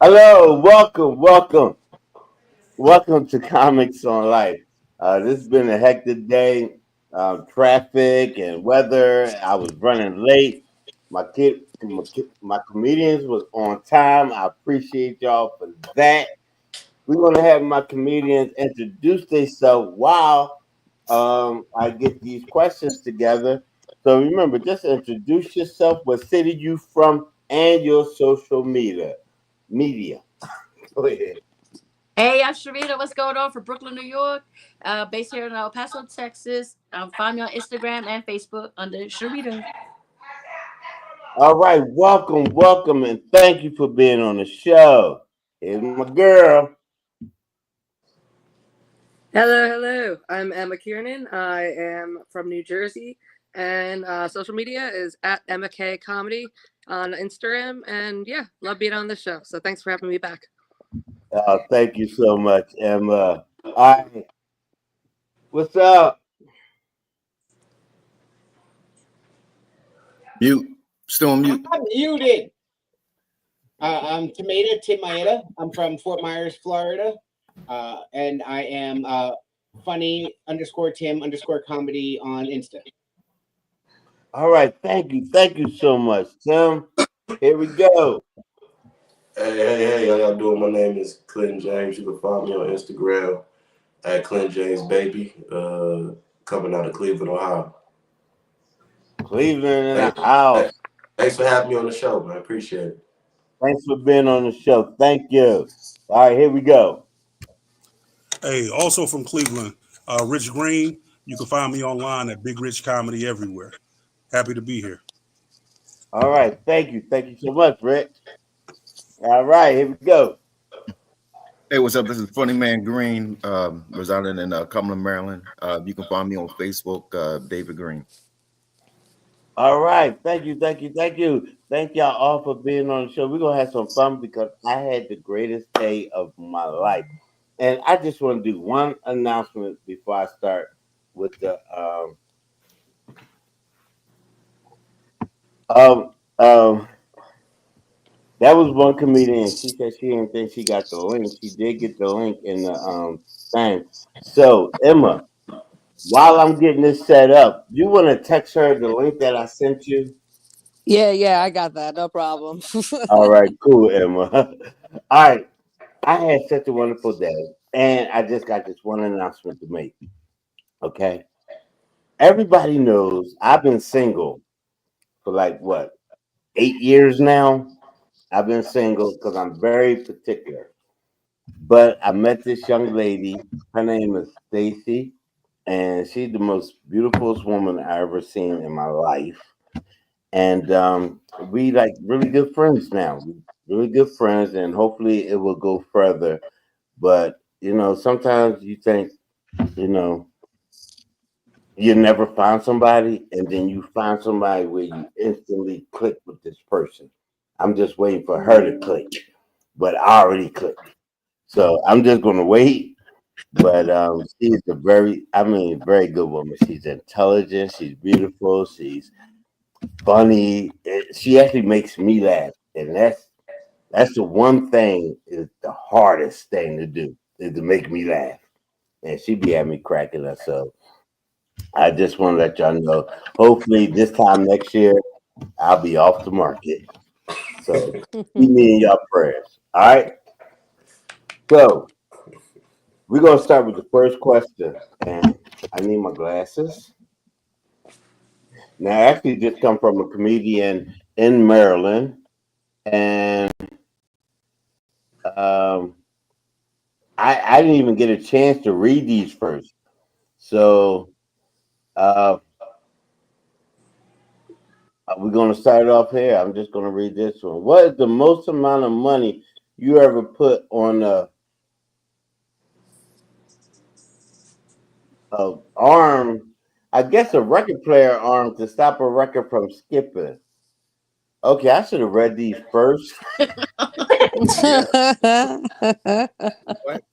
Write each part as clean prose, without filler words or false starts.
Hello, welcome to Comics on Life. This has been a hectic day, traffic and weather. I was running late. My comedians was on time. I appreciate y'all for that. We're gonna have my comedians introduce themselves while I get these questions together. So remember, just introduce yourself, what city you from, and your social media. Go ahead. Hey, I'm Sharita. What's going on from Brooklyn, New York? Based here in El Paso, Texas. Find me on Instagram and Facebook under Sharita. All right, welcome, and thank you for being on the show. Here's my girl. Hello, hello. I'm Emma Kiernan. I am from New Jersey, and social media is at Emma K Comedy on Instagram. And yeah, love being on the show. So thanks for having me back. Thank you so much, Emma. All right, what's up? Mute. Still on mute. I'm muted. I'm Tim Mayta. I'm from Fort Myers, Florida. And I am funny_Tim_comedy on Insta. All right, thank you so much, Tim. Here we go. Hey, how y'all doing? My name is Clinton James. You can find me on Instagram at Clinton James Baby, coming out of Cleveland, Ohio. Cleveland in the Hey, house. thanks for having me on the show, man. I appreciate it. Thanks for being on the show. Thank you. All right, here we go. Hey, also from Cleveland, Rich Green. You can find me online at Big Rich Comedy everywhere. Happy to be here. All right, thank you so much, Rich. All right, here we go. Hey, what's up? This is Funny Man Green, residing in Cumberland, Maryland. You can find me on Facebook, David Green. All right, thank you. Thank y'all all for being on the show. We're gonna have some fun because I had the greatest day of my life. And I just want to do one announcement before I start with the um um that was one comedian. She said she didn't think she got the link. She did get the link in the thing. So Emma, while I'm getting this set up, you want to text her the link that I sent you? Yeah, I got that. No problem. All right, cool, Emma. All right, I had such a wonderful day, and I just got this one announcement to make. Okay, everybody knows I've been single for like what, 8 years now. I've been single because I'm very particular. But I met this young lady. Her name is Stacy, and she's the most beautifulest woman I ever seen in my life. And we like really good friends now. Really good friends, and hopefully it will go further. But sometimes you think, you know, you never find somebody, and then you find somebody where you instantly click with this person. I'm just waiting for her to click, but I already clicked. So I'm just gonna wait. But she's very good woman. She's intelligent. She's beautiful. She's funny. She actually makes me laugh, and that's the one thing is the hardest thing to do is to make me laugh. And she be having me cracking up. So I just want to let y'all know. Hopefully, this time next year, I'll be off the market. So keep me in your prayers. All right. So we're gonna start with the first question, and I need my glasses. Now, I actually just come from a comedian in Maryland, and um, I didn't even get a chance to read these first. So uh, we're gonna start off here. I'm just gonna read this one. What is the most amount of money you ever put on a arm? I guess a record player arm to stop a record from skipping. Okay, I should have read these first. What?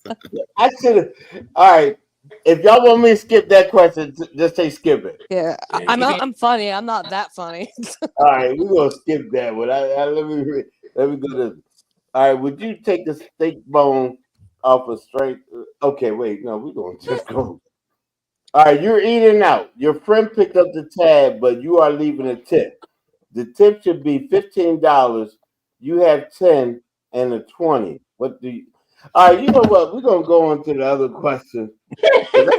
I should have. All right. If y'all want me to skip that question, just say skip it. Yeah, Yeah, I'm funny. I'm not that funny. All right, we're gonna skip that one. Let me go to. All right, would you take a steak bone off a straight? Okay, wait, no, we're gonna just go. All right, you're eating out. Your friend picked up the tab, but you are leaving a tip. The tip should be $15. You have 10 and a 20. What do you? All right, you know what? We're gonna go on to the other question. 'Cause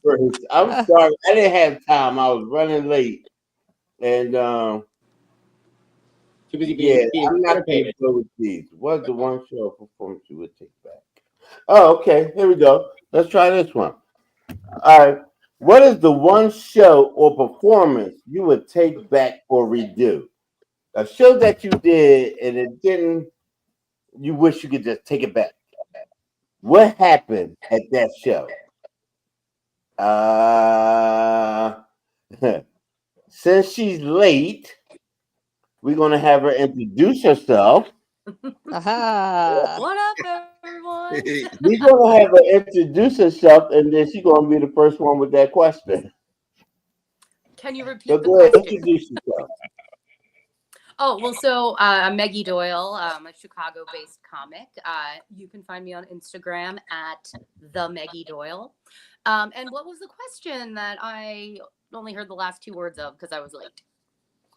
first, I'm sorry, I didn't have time. I was running late, and Too busy yeah, being I'm not gonna participated. go with these. What's the one show or performance you would take back? Oh, okay. Here we go. Let's try this one. All right. What is the one show or performance you would take back or redo? A show that you did and it didn't, you wish you could just take it back. What happened at that show? Uh, since she's late, we're going to have her introduce herself. Aha. What up, everyone? We're going to have her introduce herself, and then she's going to be the first one with that question. Can you So repeat the go ahead, question? introduce yourself. Oh, well, so I'm Maggie Doyle. I'm a Chicago-based comic. You can find me on Instagram at the Maggie Doyle. And what was the question that I only heard the last two words of because I was late?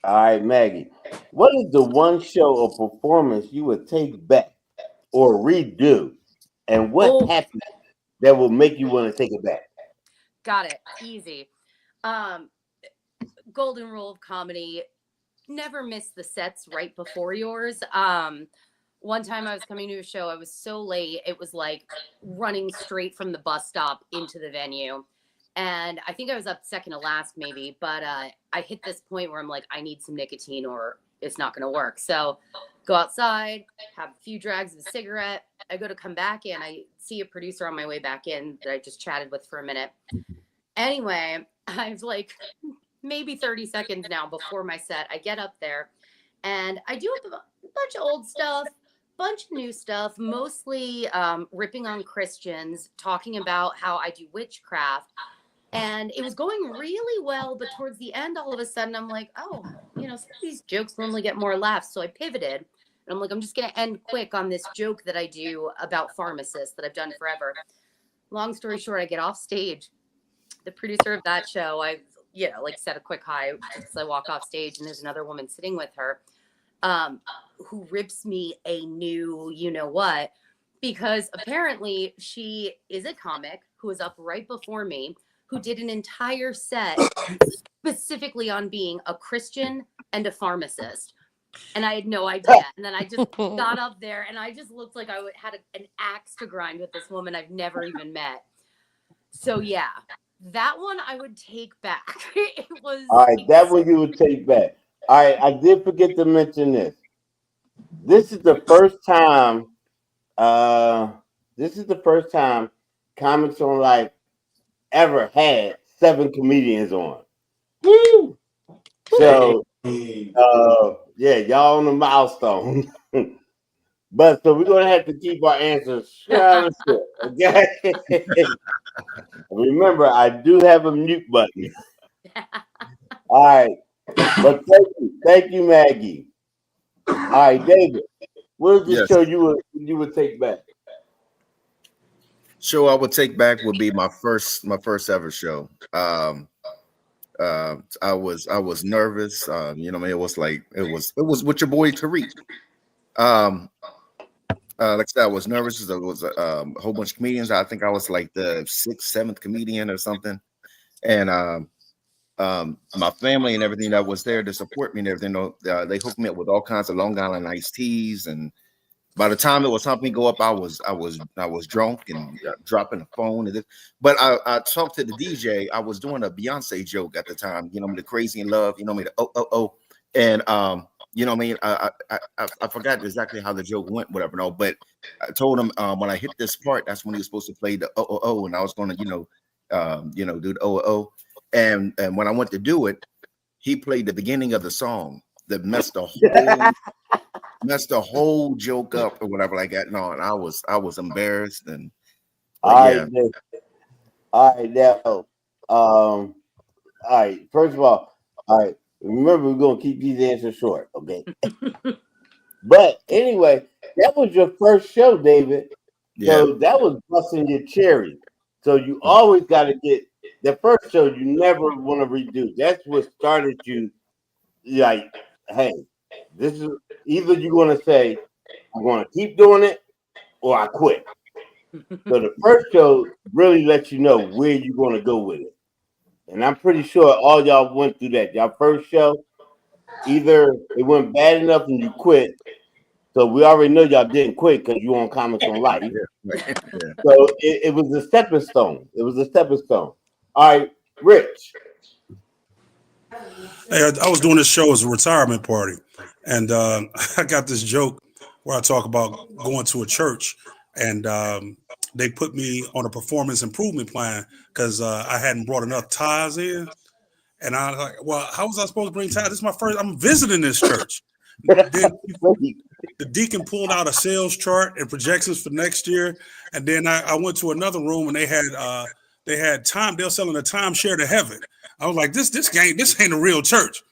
All right, Maggie. What is the one show or performance you would take back or redo? And what Oh, happened that will make you want to take it back? got it. Easy. Golden rule of comedy: never miss the sets right before yours. One time I was coming to a show, I was so late, it was like running straight from the bus stop into the venue. And I think I was up second to last, maybe, but I hit this point where I'm like, I need some nicotine or it's not going to work. So go outside, have a few drags of a cigarette. I go to come back in. I see a producer on my way back in that I just chatted with for a minute. Anyway, I was like, maybe 30 seconds now before my set. I get up there and I do a bunch of old stuff, bunch of new stuff, mostly ripping on Christians, talking about how I do witchcraft. And it was going really well, but towards the end, all of a sudden, I'm like, oh, some of these jokes normally get more laughs. So I pivoted. And I'm like, I'm just going to end quick on this joke that I do about pharmacists that I've done forever. Long story short, I get off stage. The producer of that show, I said a quick hi as I walk off stage, and there's another woman sitting with her who rips me a new you-know-what, because apparently she is a comic who was up right before me, who did an entire set specifically on being a Christian and a pharmacist. And I had no idea. And then I just got up there and I just looked like I had an axe to grind with this woman I've never even met. So yeah, that one I would take back. It was all right, that one you would take back. All right, I did forget to mention this. This is the first time. This is the first time Comics on Life ever had 7 comedians on. Woo! So, yeah, y'all on the milestone. But so we're gonna have to keep our answers kind of short, okay? Remember, I do have a mute button. All right, but thank you, Maggie. All right, David, what is the Yes. show you would take back? Show I would take back would be my first ever show. I was nervous. It was like it was with your boy Tariq. Like I said, I was nervous. There was a whole bunch of comedians. I think I was like the 6th, 7th comedian or something. And my family and everything that was there to support me and everything, they hooked me up with all kinds of Long Island iced teas. And by the time it was time for me to go up, I was drunk and dropping the phone. But I talked to the DJ. I was doing a Beyonce joke at the time. The crazy in love. The oh. And I forgot exactly how the joke went, whatever. No, but I told him when I hit this part, that's when he was supposed to play the oh, and I was going to do the oh. And when I went to do it, he played the beginning of the song that messed the whole joke up or whatever like that. No, and I was embarrassed. And All right, now, all right. First of all right. Remember, we're gonna keep these answers short, okay? But anyway, that was your first show, David. Yeah. So that was busting your cherry. So you always got to get the first show. You never want to redo. That's what started you. Like, hey, this is either you're going to say I'm going to keep doing it or I quit. So the first show really lets you know where you're going to go with it. And I'm pretty sure all y'all went through that. Y'all first show, either it went bad enough and you quit. So we already know y'all didn't quit because you on Comics on Life. Yeah. So it was a stepping stone. It was a stepping stone. All right, Rich. Hey, I was doing this show as a retirement party, and I got this joke where I talk about going to a church, and they put me on a performance improvement plan because I hadn't brought enough ties in, and I was like, well, how was I supposed to bring ties? This is my first. I'm visiting this church. Then the deacon pulled out a sales chart and projections for next year, and then I went to another room and they had time. They were selling a timeshare to heaven. I was like, this ain't a real church.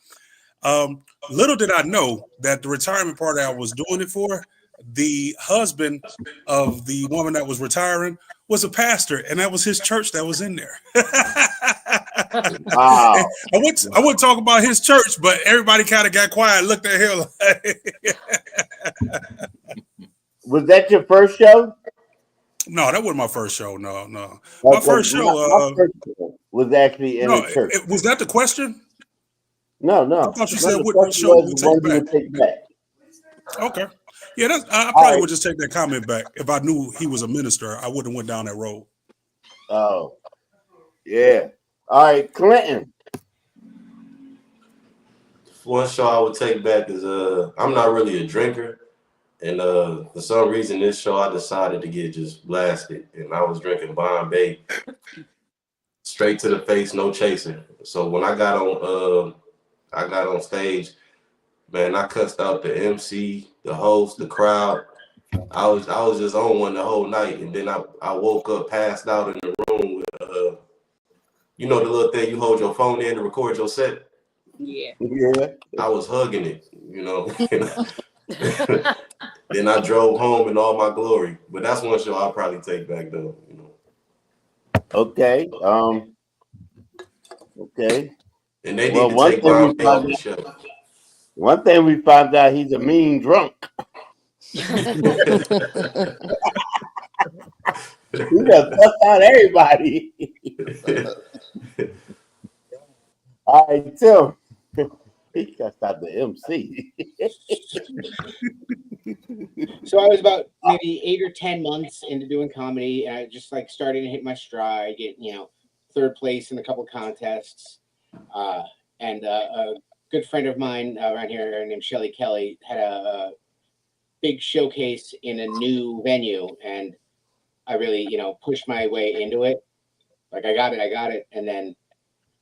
Little did I know that the retirement party I was doing it for, the husband of the woman that was retiring was a pastor, and that was his church that was in there. Wow. I wouldn't talk about his church, but everybody kind of got quiet and looked at him like, Was that your first show? no, that wasn't my first show. No. My first show, my first show was actually in a church. Was that the question? No. I thought you said The what question show was we the one you take would take back. Okay. Yeah, I All probably right. would just take that comment back. If I knew he was a minister, I wouldn't have went down that road. Oh, yeah. All right, Clinton. One show I would take back is I'm not really a drinker, and for some reason this show I decided to get just blasted, and I was drinking Bombay, straight to the face, no chaser. So when I got on stage, man, I cussed out the MC, the host, the crowd. I was just on one the whole night, and then I woke up passed out in the room with you know the little thing you hold your phone in to record your set. Yeah. I was hugging it, you know. Then I drove home in all my glory. But that's one show I'll probably take back though, you know. Okay. Okay. And they need to take Bombay off the show. One thing we found out, he's a mean drunk. He just cussed out everybody. All right, Tim. He cussed out the MC. So I was about maybe 8 or 10 months into doing comedy, and I just like started to hit my stride, get third place in a couple contests, and a good friend of mine around here named Shelly Kelly had a big showcase in a new venue, and I really pushed my way into it. Like I got it, and then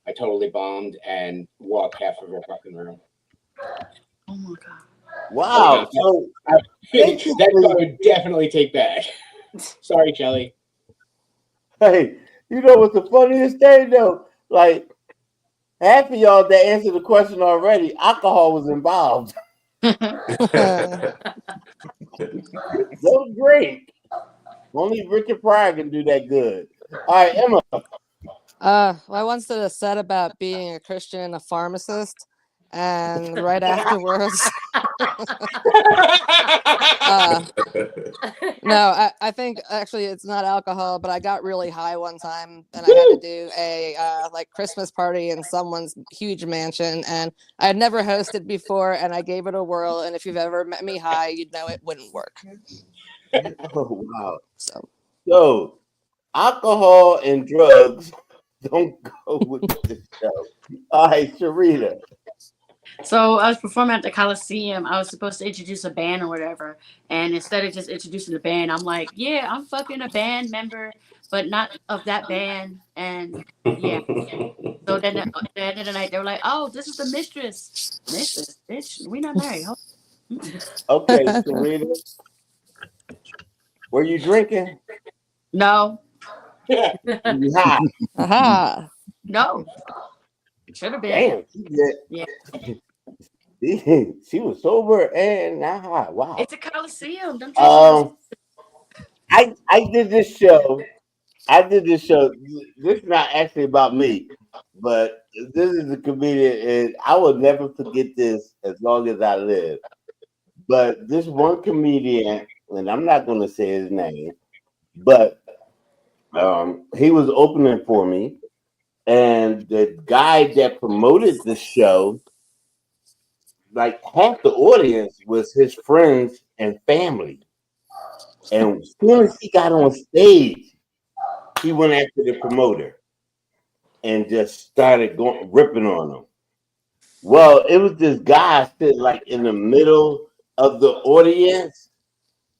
I totally bombed and walked half of a fucking room. Oh my god! Wow. So That's what I would definitely take back. Sorry, Shelly. hey, you know what's the funniest thing though? Like half of y'all that answered the question already, alcohol was involved. Don't drink. Only Richard Pryor can do that good. All right, Emma. Well, I once did a set about being a Christian and a pharmacist, and right afterwards, no, I think actually it's not alcohol, but I got really high one time, and I had to do a like Christmas party in someone's huge mansion, and I had never hosted before, and I gave it a whirl. And if you've ever met me high, you'd know it wouldn't work. Oh wow. So Alcohol and drugs don't go with the show. All right, Sharita. So I was performing at the Coliseum. I was supposed to introduce a band or whatever. And instead of just introducing the band, I'm like, yeah, I'm fucking a band member, but not of that band. And yeah. So then at the end of the night, they were like, oh, this is the mistress. Mistress, bitch, we not married. Okay, Sharita. Were you drinking? No. You high? Aha. No. Should have been. Damn. Yeah. She was sober and not high. Wow. It's a coliseum. Them drinks is I did this show. I did this show. This is not actually about me, but this is a comedian, and I will never forget this as long as I live. But this one comedian, and I'm not going to say his name, but he was opening for me, and the guy that promoted the show, like half the audience was his friends and family. And as soon as he got on stage, he went after the promoter and just started going ripping on him. Well, it was this guy sitting like in the middle of the audience,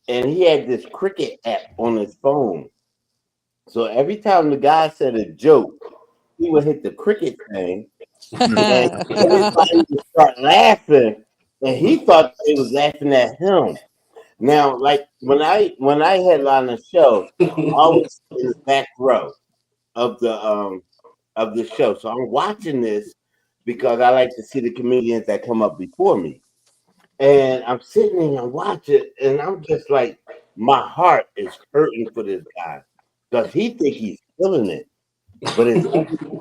and he had this cricket app on his phone. So every time the guy said a joke, he would hit the cricket thing, and everybody would start laughing, and he thought they was laughing at him. Now, like when I headline a show, I always sit in the back row of the show. So I'm watching this because I like to see the comedians that come up before me. And I'm sitting there and I'm watching, and I'm just like, my heart is hurting for this guy because he think he's killing it, but it's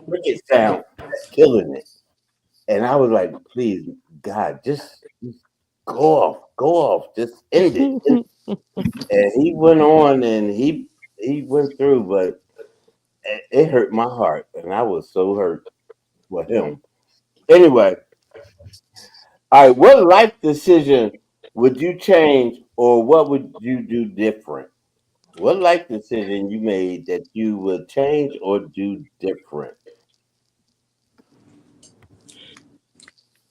cricket sound that's killing it. And I was like, please, God, just go off, just end it. And he went on and he went through, but it hurt my heart, and I was so hurt for him. Anyway, all right, what life decision would you change, or what would you do different? What life decision you made that you would change or do different?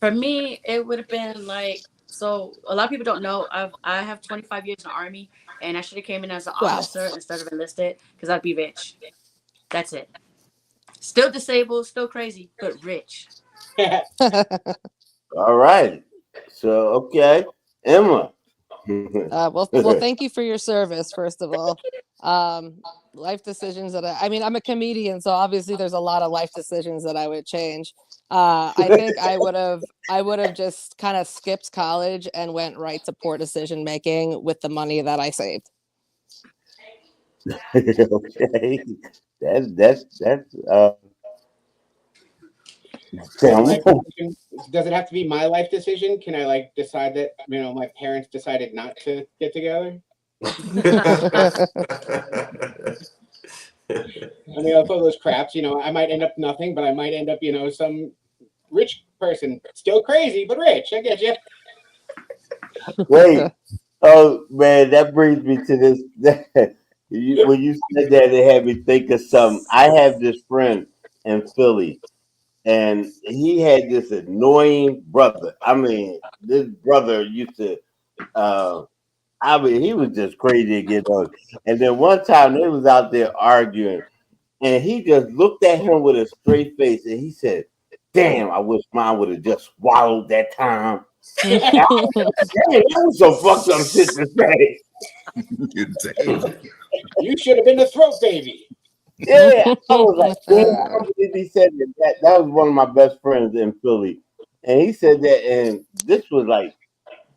for me. It would have been like, so. A lot of people don't know I have 25 years in the army, and I should have came in as an Wow. officer instead of enlisted because I'd be rich. That's it. Still disabled, still crazy, but rich. All right. So okay, Emma. Well, thank you for your service, first of all. Life decisions that I mean, I'm a comedian, so obviously there's a lot of life decisions that I would change. I think I would have just kind of skipped college and went right to poor decision making with the money that I saved. Okay, that's My Sam. life decision, does it have to be my life decision? Can I like decide that my parents decided not to get together? I mean, of all those craps, I might end up nothing, but I might end up, some rich person, still crazy but rich. I get you. Wait. Oh man, that brings me to this. When you said that, it had me think of something. I have this friend in Philly, and he had this annoying brother. I mean, this brother used to. I mean, he was just crazy to get on. And then one time they was out there arguing, and he just looked at him with a straight face, and he said, "Damn, I wish mine would have just swallowed that time." And I was like, "Damn, that was some fucked up shit to say." You should have been the throat baby. Yeah, I was like, "Damn, I can't believe he said that." That was one of my best friends in Philly, and he said that, and this was like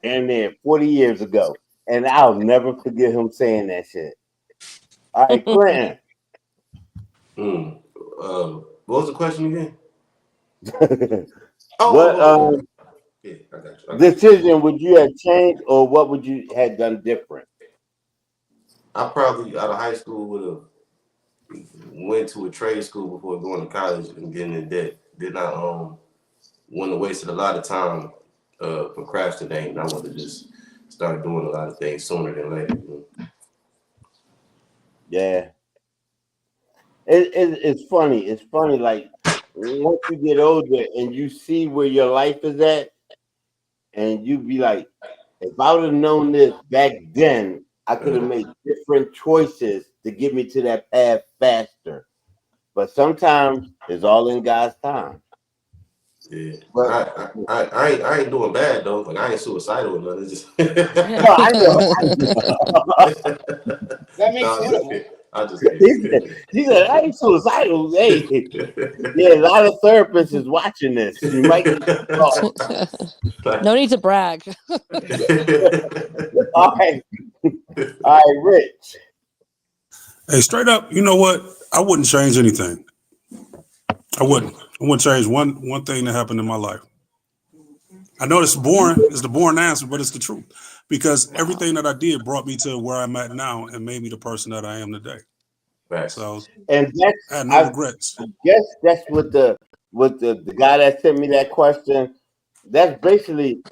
damn near 40 years ago, and I'll never forget him saying that shit. All right, Clinton. What was the question again? What Yeah, I got you. decision would you have changed, or what would you have done different? I probably out of high school would have went to a trade school before going to college and getting in debt. Did not want to waste a lot of time procrastinating. I want to just start doing a lot of things sooner than later. Yeah, it's funny. It's funny, like once you get older and you see where your life is at, and you be like, if I would have known this back then, I could have made different choices to get me to that path faster. But sometimes it's all in God's time. Yeah, But I ain't doing bad though. Like I ain't suicidal or nothing. Just no, I know. That makes one of them. I just He said, I ain't suicidal. Hey, yeah, a lot of therapists is watching this. You might get caught. No need to brag. All right. All right, Rich. Hey, straight up, you know what? I wouldn't change anything. I wouldn't change one thing that happened in my life. I know it's boring. It's the boring answer, but it's the truth. Because everything that I did brought me to where I'm at now and made me the person that I am today. Right. So, And I had no regrets. Guess that's what the guy that sent me that question. That's basically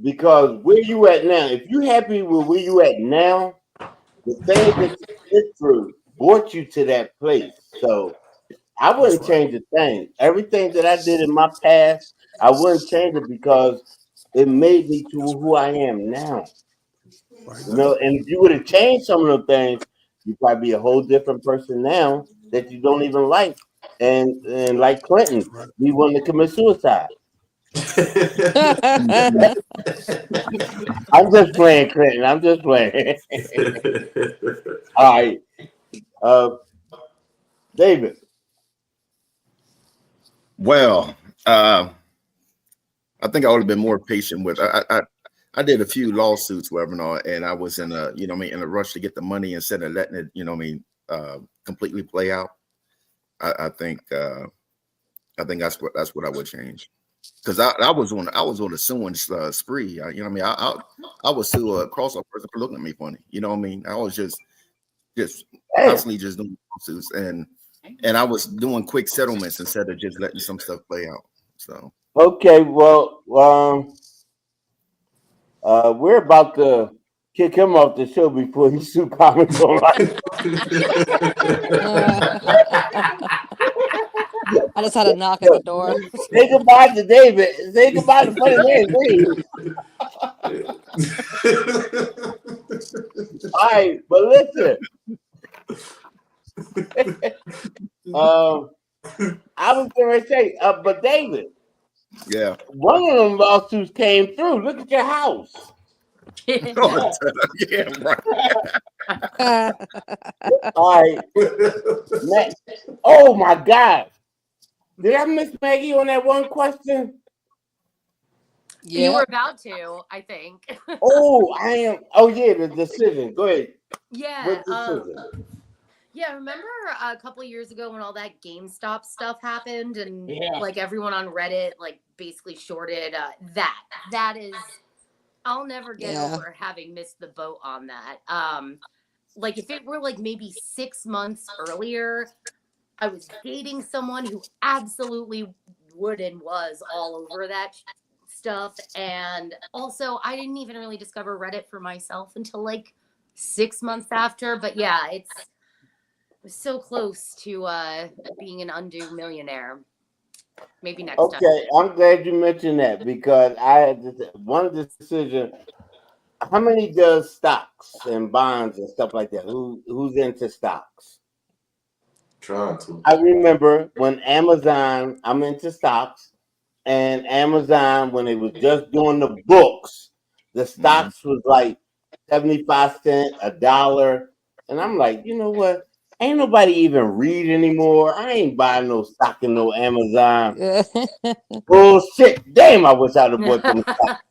because where you at now. If you happy with where you at now, the things that you went through brought you to that place. So I wouldn't change a thing. Everything that I did in my past, I wouldn't change it because it made me to who I am now. Right. You know, and if you would have changed some of the things, you'd probably be a whole different person now that you don't even like. And like Clinton, we wanted to commit suicide. I'm just playing, Clinton. I'm just playing. All right. David. Well, I think I would have been more patient with. I did a few lawsuits, whatever, and all, and I was in a, in a rush to get the money instead of letting it, completely play out. I think that's what I would change, because I was on a suing spree. I was sue a crossover person for looking at me funny. You know what I mean? I was just constantly just doing lawsuits, and I was doing quick settlements instead of just letting some stuff play out. So Okay, well, we're about to kick him off the show before he sue comics online. I just had a knock at the door. Say goodbye to David. Say goodbye to Funny Man Green. All right, but listen. I was going to say, but David, yeah, one of them lawsuits came through. Look at your house. yeah, right. All right, Matt. Oh my God, did I miss Maggie on that one question? You were about to, I think. Oh, I am. Oh yeah, the decision. Go ahead. Yeah. Yeah, remember a couple of years ago when all that GameStop stuff happened and like everyone on Reddit like basically shorted that is, I'll never get over having missed the boat on that. Like if it were like maybe 6 months earlier, I was dating someone who absolutely would and was all over that stuff. And also I didn't even really discover Reddit for myself until like 6 months after. But yeah, it was so close to being an undue millionaire. Maybe next time. Okay, I'm glad you mentioned that because I had one decision. How many does stocks and bonds and stuff like that? Who's into stocks? Trying to. I remember when Amazon, I'm into stocks, and Amazon, when it was just doing the books, the stocks was like 75 cents, $1. And I'm like, you know what? Ain't nobody even read anymore. I ain't buying no stock in no Amazon. Bullshit. Damn, I wish I'd have bought them stocks.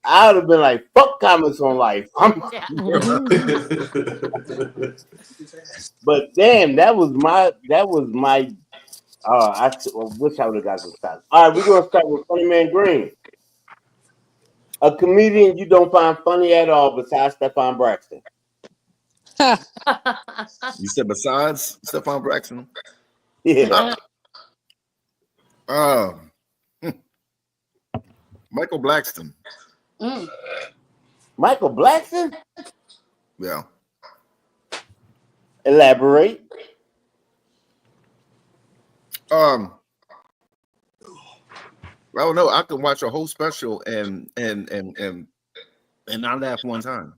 I would have been like, fuck comments on life. But damn, that was my I wish I would have got some stocks. All right, we're gonna start with Funny Man Green. A comedian you don't find funny at all besides STEFON BRAXTON. You said besides STEFON BRAXTON? Yeah. Michael Blackston. Michael Blackston? Yeah. Elaborate. I don't know. I can watch a whole special and not laugh one time.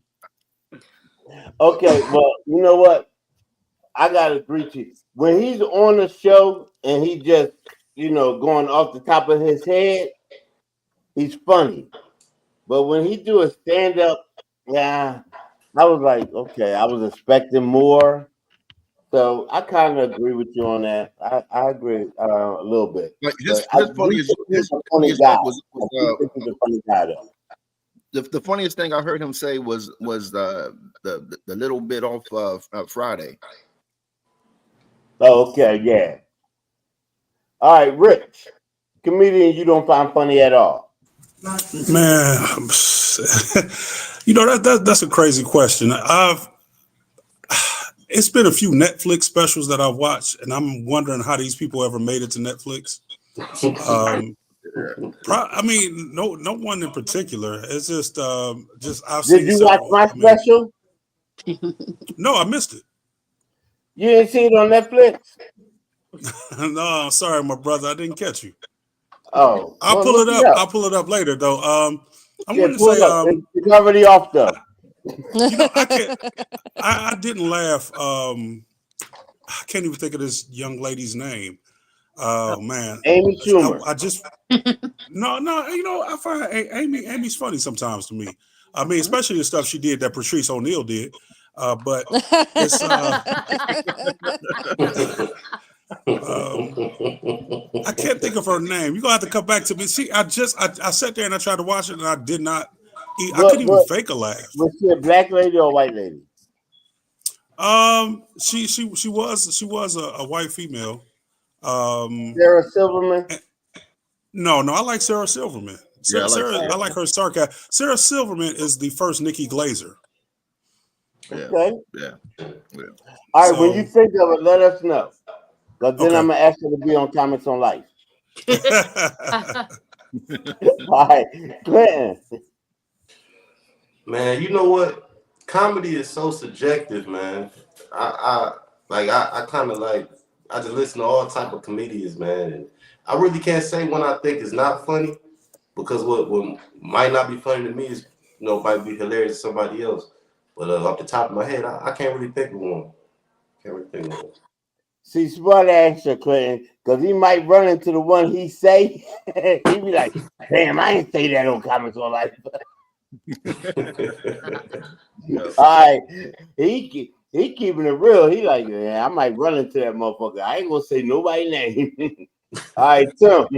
Okay, well, you know what? I gotta agree to you. When he's on the show and he just, going off the top of his head, he's funny. But when he do a stand-up, yeah, I was like, okay, I was expecting more. So I kind of agree with you on that. I agree a little bit. Like But I his do funniest think he's a funny funniest guy. joke was I do think he's a funny guy, though. the funniest thing I heard him say was the little bit off Friday. Oh, okay, yeah. All right, Rich, comedian you don't find funny at all. Man, that's a crazy question. It's been a few Netflix specials that I've watched, and I'm wondering how these people ever made it to Netflix. I mean, no one in particular. It's just I've Did seen you watch several. my special? No, I missed it. You didn't see it on Netflix? No, I'm sorry, my brother. I didn't catch you. Oh, I'll well, pull it look up. I'll pull it up later, though. I Yeah, wanted to pull it say, up. It's already off, though. I didn't laugh. I can't even think of this young lady's name. Oh man, Amy Schumer. I just no. I find Amy's funny sometimes to me. I mean, especially the stuff she did that Patrice O'Neal did. But it's I can't think of her name. You're gonna have to come back to me. See, I sat there and I tried to watch it and I did not. I couldn't even fake a laugh. Was she a black lady or a white lady? She was a white female. Sarah Silverman. No, I like Sarah Silverman. Yeah, I like her sarcasm. Sarah Silverman is the first Nikki Glazer. Yeah. Okay. Yeah. All right, when you think of it, let us know. Because then Okay. I'm going to ask you to be on Comments on Life. All right, Clinton. Man, you know what? Comedy is so subjective, man. I kind of like, I just listen to all type of comedians, man, and I really can't say when I think is not funny, because what might not be funny to me is, might be hilarious to somebody else. But off the top of my head, I can't really think of one. See, smart answer, Clinton, because he might run into the one he say. He be like, damn, I ain't say that on Comments on Life. All right, he keeping it real. He like, yeah, I might run into that motherfucker. I ain't gonna say nobody's name. All right, Tim.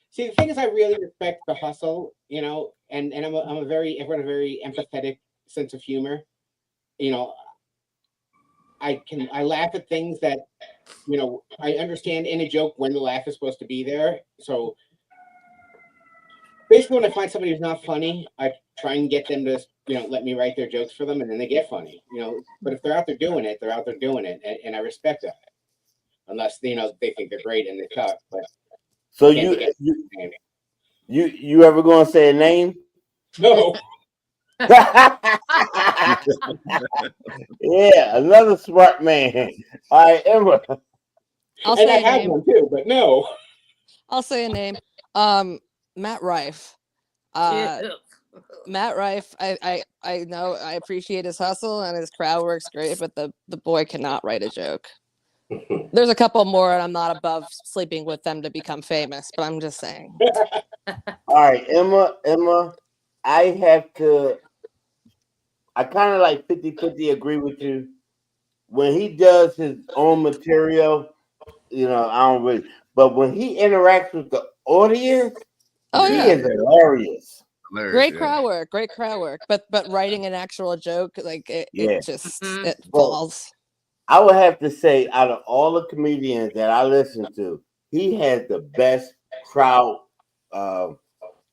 See, the thing is, I really respect the hustle, and everyone a very empathetic sense of humor. I laugh at things that, I understand in a joke when the laugh is supposed to be there. So basically, when I find somebody who's not funny, I try and get them to, let me write their jokes for them, and then they get funny, But if they're out there doing it, they're out there doing it, and I respect that. Unless they think they're great and they cut. But so you ever gonna say a name? No. Yeah, another smart man. All right, Emma. I'll say I have one too, but no. I'll say a name. Matt Rife. Matt Rife, I know, I appreciate his hustle and his crowd work's great, but the boy cannot write a joke. There's a couple more, and I'm not above sleeping with them to become famous, but I'm just saying. All right, Emma, I kind of like 50-50 agree with you. When he does his own material, I don't really, but when he interacts with the audience, he is hilarious. Great crowd work, but writing an actual joke, like it falls. I would have to say, out of all the comedians that I listen to, he has the best crowd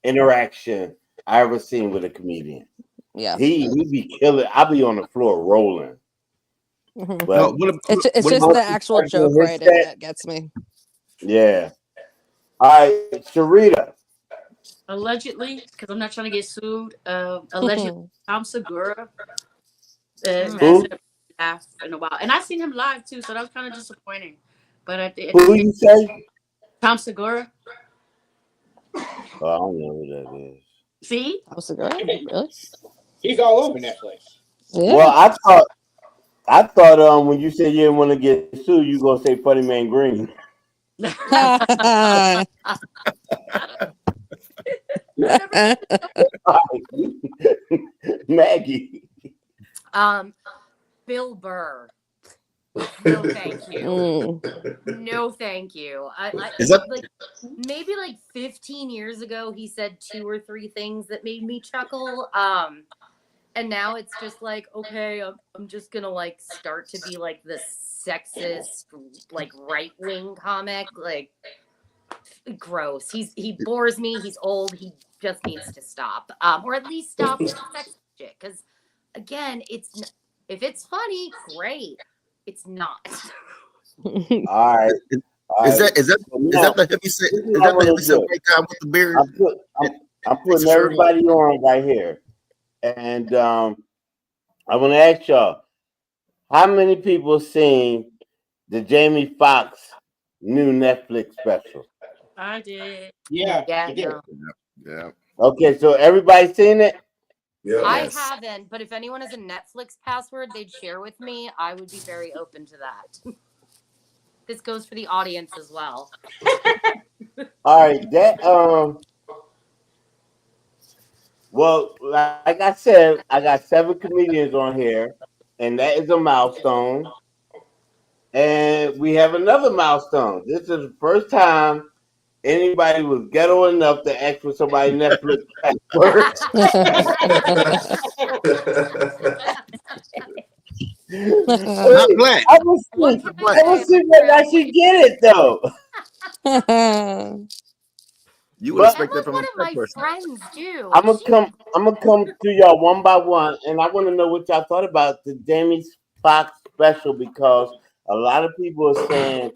interaction I ever seen with a comedian. Yeah, he be killing. I'll be on the floor rolling. Mm-hmm. But it's just the actual joke writing that gets me. Yeah. All right, Sharita. Allegedly, because I'm not trying to get sued. Allegedly, Tom Segura. Laugh in a while, and I seen him live too, so that was kind of disappointing. But who you say? Tom Segura. Oh, I don't know who that is. See, Tom Segura, really? He's all over Netflix. Yeah. Well, I thought when you said you didn't want to get sued, you gonna say Funny Man Green. Maggie. Bill Burr. No, thank you. Mm. No, thank you. Is that like maybe like 15 years ago he said 2 or 3 things that made me chuckle. And now it's just like, okay, I'm just gonna like start to be like the sexist, like right-wing comic. Like, gross. He bores me. He's old. He just needs to stop. Or at least stop with the sex shit. Because again, if it's funny, great. It's not. All right. is that is that So is now, that the heavy set? this is Is what I that the want heavy to set do. white guy with the beard? I'm It's putting a shirt on. everybody on right here, and I want to ask y'all, how many people seen the Jamie Foxx new Netflix special? I did. Yeah, Yeah, I did. no. Yeah. Okay, so everybody seen it? Yeah. I Yes. haven't, but if anyone has a Netflix password they'd share with me, I would be very open to that. This goes for the audience as well. All right, that well, like I said, I got 7 comedians on here, and that is a milestone. And we have another milestone. This is the first time anybody was ghetto enough to ask for somebody's Netflix password. Not Wait, black. I was One see, for the Black. I was family, see whether I family. should get it though. You would But expect that Emma's from a one of black my person. friends too. I'm gonna come to y'all one by one, and I want to know what y'all thought about the Jamie Foxx special because a lot of people are saying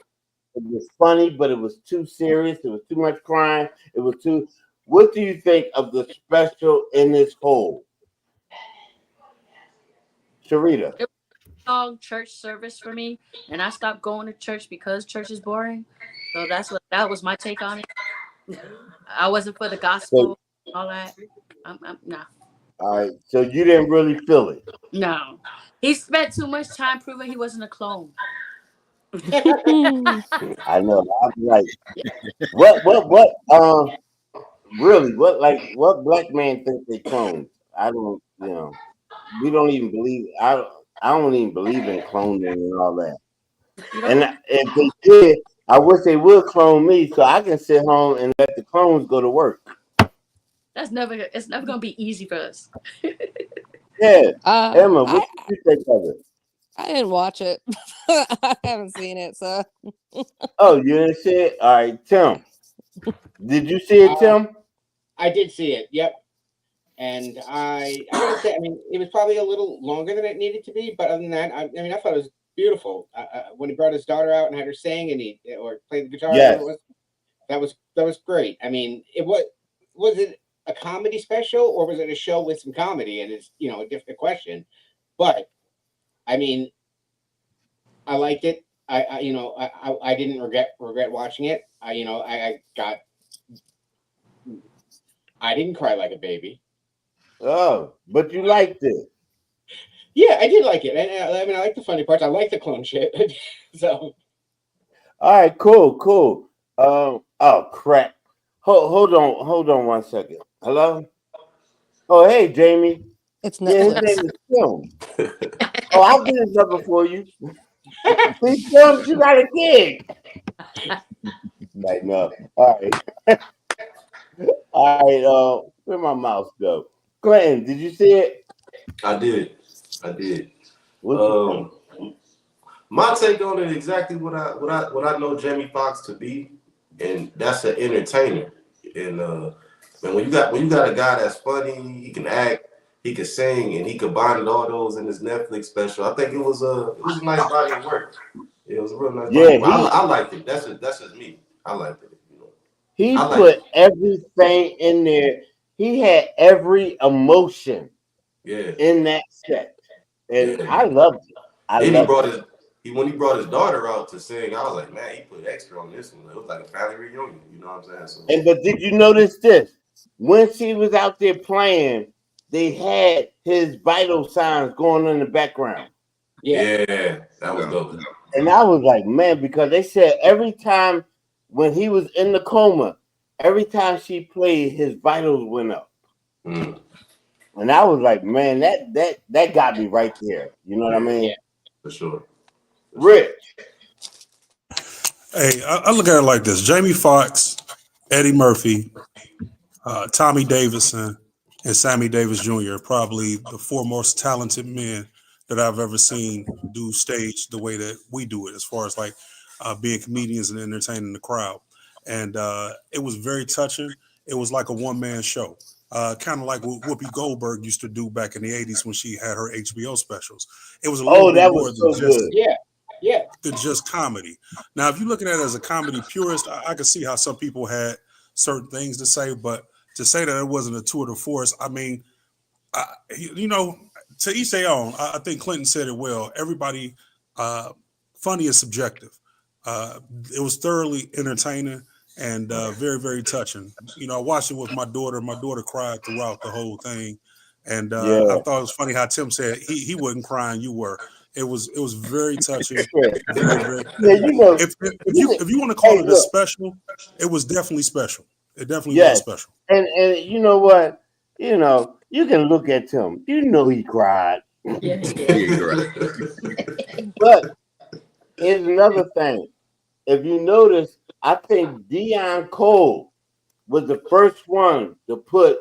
it was funny, but it was too serious. It was too much crime. It was too. What do you think of the special in its whole, Sharita? It was a long church service for me, and I stopped going to church because church is boring. So that was my take on it. I wasn't for the So, gospel, all that. No, all right. So you didn't really feel it. no. He spent too much time proving he wasn't a clone. I know. I'm like, what? Really? What black man thinks they clones? I don't. We don't even believe. I don't even believe in cloning and all that. You And don't? if they did, I wish they would clone me so I can sit home and let the clones go to work. It's never gonna be easy for us. Yeah, Emma, what I did you think of it? I didn't watch it. I haven't seen it, so Oh, you didn't see it? All right, Tim. Did you see it, Tim? I did see it. Yep. And I gotta say, I mean, it was probably a little longer than it needed to be, but other than that, I mean, I thought it was beautiful. When he brought his daughter out and had her sing and he or played the guitar, whatever Yes. it was, that was great. I mean, was it a comedy special or was it a show with some comedy? And it's a different question, but I mean, I liked it. I didn't regret watching it. I didn't cry like a baby. Oh, but you liked it. Yeah, I did like it. And I mean, I like the funny parts. I like the clone shit. So All right, cool. Oh crap. Hold on 1 second. Hello. Oh, hey, Jamie. it's Yeah, his Netflix. name is Tim. Oh, I'll get his number for you. Please, Tim, you got a gig. Like no. All right. All right. Where my mouse go? Clinton, did you see it? I did. What you think? My take on it exactly what I know Jamie Foxx to be, and that's an entertainer. And man, when you got a guy that's funny, he can act, he can sing, and he combined all those in his Netflix special. I think it was a nice body of work. It was a real nice body Yeah, of work. I liked it. That's just me. I liked it. he I liked put it. everything in there. He had every emotion Yeah, in that set, and yeah. I loved it. I Then loved it. when he brought his daughter out to sing, I was like, man, he put extra on this one. It was like a family reunion. You know what I'm saying? So And but did you notice this? When she was out there playing, they had his vital signs going on in the background. yeah, yeah, that was dope. And I was like, man, because they said every time when he was in the coma, every time she played, his vitals went up. Mm. And I was like, man, that got me right there. You know what I mean? Yeah. For sure. Rich. Hey, I look at it like this: Jamie Foxx, Eddie Murphy, Tommy Davidson, and Sammy Davis Jr. probably the four most talented men that I've ever seen do stage the way that we do it, as far as like being comedians and entertaining the crowd. And it was very touching. It was like a one-man show, kind of like what Whoopi Goldberg used to do back in the '80s when she had her HBO specials. It was a little Oh, bit that more was than so just good. Yeah. comedy. Now, if you're looking at it as a comedy purist, I can see how some people had certain things to say, but to say that it wasn't a tour de force, I mean, you know, to each their own. I think Clinton said it well. Everybody, funny is subjective. It was thoroughly entertaining and very, very touching. You know, I watched it with my daughter. My daughter cried throughout the whole thing, and Yeah. I thought it was funny how Tim said he wasn't crying, you were. It was very touching, Yeah. very, very. Yeah, you know, If you want to call hey, it a look, special, it was definitely special. It definitely was yes. special. And you know what? You know, you can look at him. You know he cried. Yeah, he Yeah, did. you're right. But here's another thing. If you notice, I think Dion Cole was the first one to put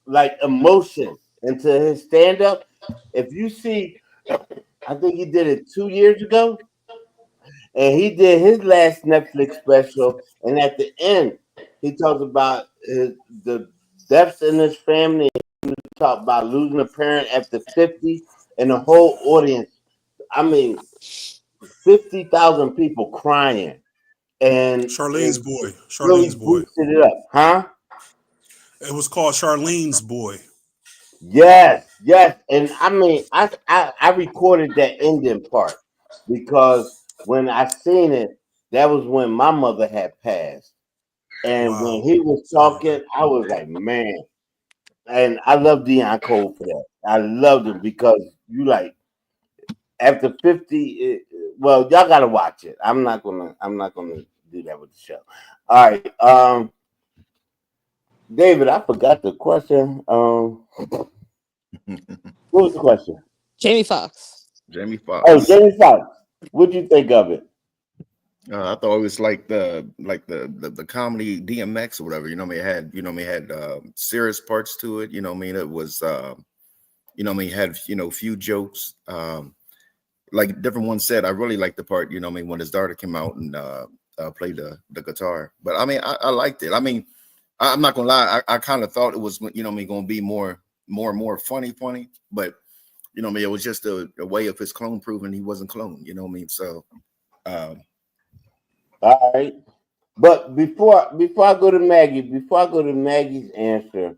like emotion into his stand-up. If you see, I think he did it 2 years ago, and he did his last Netflix special, and at the end, he talks about the deaths in his family. He talked about losing a parent after 50, and the whole audience. I mean, 50,000 people crying, and Charlene's it boy. really Charlene's boy. boosted it up, huh? It was called Charlene's boy. Yes, yes, and I mean, I recorded that ending part because when I seen it, that was when my mother had passed, and when Wow. he was Sorry to talking, I was like, man, and I love Dion Cole for that. I loved him because you like after 50, well, y'all gotta watch it. I'm not gonna do that with the show. All right, David, I forgot the question. What was the question? Jamie Foxx. Jamie Oh, Foxx. Jamie Foxx. What'd you think of it? I thought it was like the comedy DMX or whatever. You know, what I mean, it had serious parts to it. You know, what I mean, it was you know, what I mean, it had few jokes. Like different ones said, I really liked the part. You know, what I mean, when his daughter came out and played the guitar. But I mean, I liked it. I mean, I'm not gonna lie. I kind of thought it was what I mean, going to be more and more funny, but you know, what I mean, it was just a way of his clone proving he wasn't cloned. You know what I mean? So. All right. But before I go to Maggie's answer,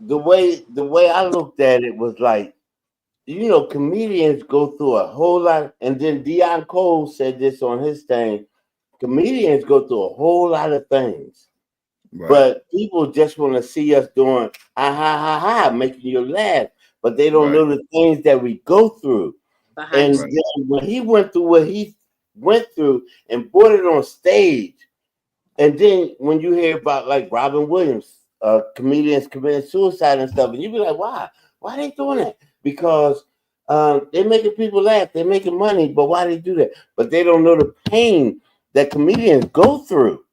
the way I looked at it was like, comedians go through a whole lot, and then Dion Cole said this on his thing. Comedians go through a whole lot of things. Right. But people just want to see us doing ha ha ha ha, making you laugh. But they don't know the things that we go through. And Behind then when he went through what he went through and brought it on stage, and then when you hear about like Robin Williams, comedians committing suicide and stuff, and you be like, why? Why are they doing that? Because they're making people laugh, they're making money, but why they do that? But they don't know the pain that comedians go through.